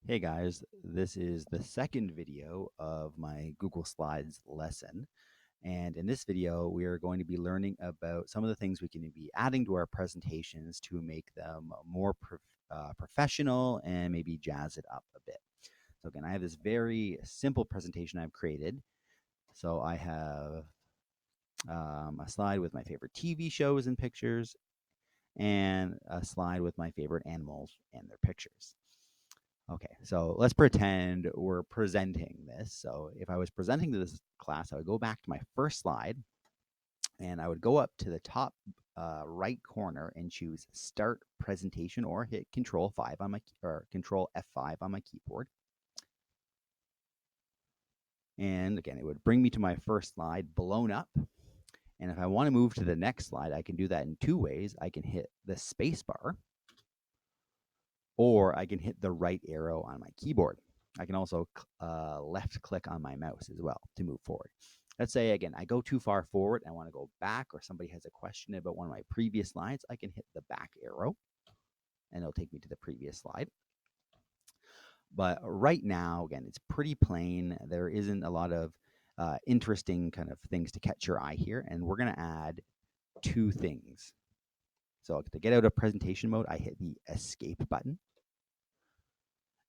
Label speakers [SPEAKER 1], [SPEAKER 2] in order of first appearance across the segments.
[SPEAKER 1] Hey guys, this is the second video of my Google Slides lesson. And in this video, we are going to be learning about some of the things we can be adding to our presentations to make them more professional and maybe jazz it up a bit. So again, I have this very simple presentation I've created. So I have a slide with my favorite TV shows and pictures, and a slide with my favorite animals and their pictures. Okay, so let's pretend we're presenting this. So if I was presenting to this class, I would go back to my first slide and I would go up to the top right corner and choose Start Presentation or hit Control 5 on my or Control F5 on my keyboard. And again, it would bring me to my first slide blown up. And if I want to move to the next slide, I can do that in two ways. I can hit the space bar, or I can hit the right arrow on my keyboard. I can also left click on my mouse as well to move forward. Let's say, again, I go too far forward and want to go back, or somebody has a question about one of my previous slides, I can hit the back arrow and it'll take me to the previous slide. But right now, again, it's pretty plain. There isn't a lot of interesting kind of things to catch your eye here, and we're going to add two things. So to get out of presentation mode, I hit the escape button.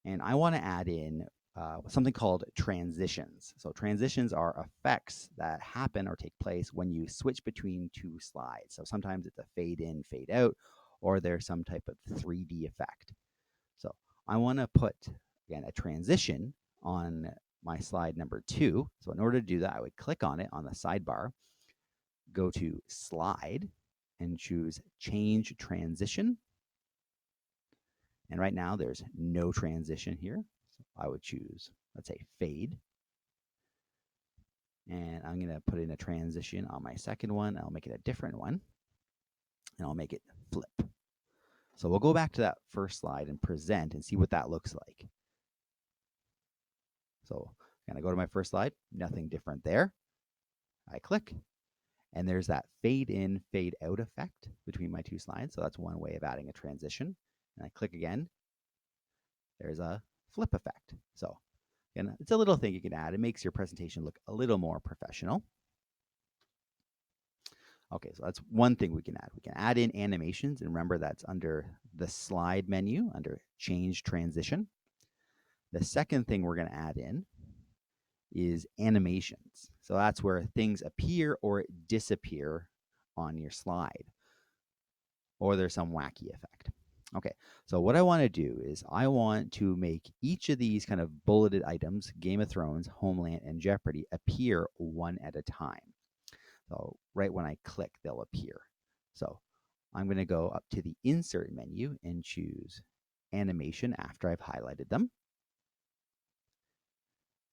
[SPEAKER 1] And I want to add in something called transitions. So transitions are effects that happen or take place when you switch between two slides. So sometimes it's a fade in, fade out, or there's some type of 3D effect. So I want to put, again, a transition on my slide number 2. So in order to do that, I would click on it on the sidebar, go to Slide, and choose Change Transition. And right now there's no transition here. So I would choose, let's say, fade. And I'm going to put in a transition on my second one. I'll make it a different one. And I'll make it flip. So we'll go back to that first slide and present and see what that looks like. So I'm going to go to my first slide. Nothing different there. I click. And there's that fade in, fade out effect between my two slides. So that's one way of adding a transition. And I click again. There's a flip effect. So again, it's a little thing you can add. It makes your presentation look a little more professional. Okay, so that's one thing we can add. We can add in animations, and remember that's under the slide menu, under change transition. The second thing we're going to add in is animations. So that's where things appear or disappear on your slide, or there's some wacky effect. Okay, so what I want to do is I want to make each of these kind of bulleted items, Game of Thrones, Homeland, and Jeopardy, appear one at a time. So right when I click, they'll appear. So I'm going to go up to the Insert menu and choose Animation after I've highlighted them.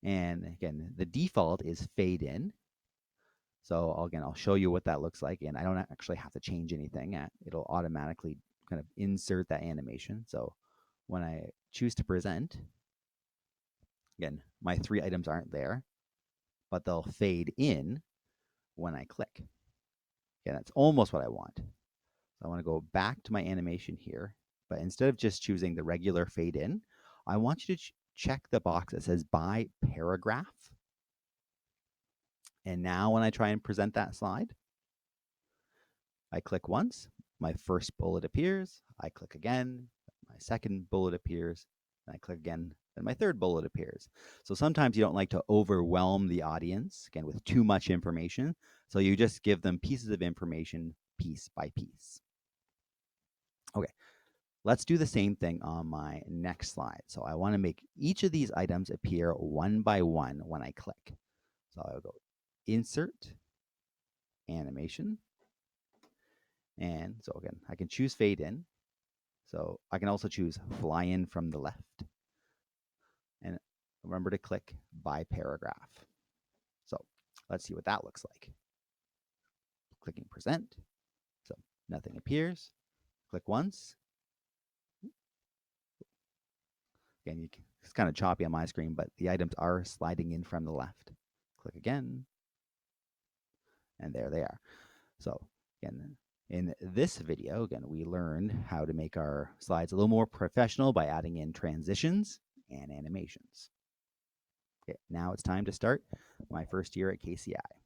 [SPEAKER 1] And again, the default is Fade In. So again, I'll show you what that looks like, and I don't actually have to change anything. It'll automatically kind of insert that animation. So when I choose to present, again, my 3 items aren't there, but they'll fade in when I click. Again, that's almost what I want. So I want to go back to my animation here, but instead of just choosing the regular fade in, I want you to check the box that says by paragraph. And now when I try and present that slide, I click once, my first bullet appears, I click again, my second bullet appears, and I click again, and my third bullet appears. So sometimes you don't like to overwhelm the audience, again, with too much information. So you just give them pieces of information piece by piece. Okay, let's do the same thing on my next slide. So I want to make each of these items appear one by one when I click. So I'll go Insert, Animation, and so again, I can choose Fade In. So I can also choose Fly In from the left. And remember to click by paragraph. So let's see what that looks like. Clicking Present. So nothing appears. Click once. Again, it's kind of choppy on my screen, but the items are sliding in from the left. Click again. And there they are. So again, in this video, again, we learned how to make our slides a little more professional by adding in transitions and animations. Okay, now it's time to start my first year at KCI.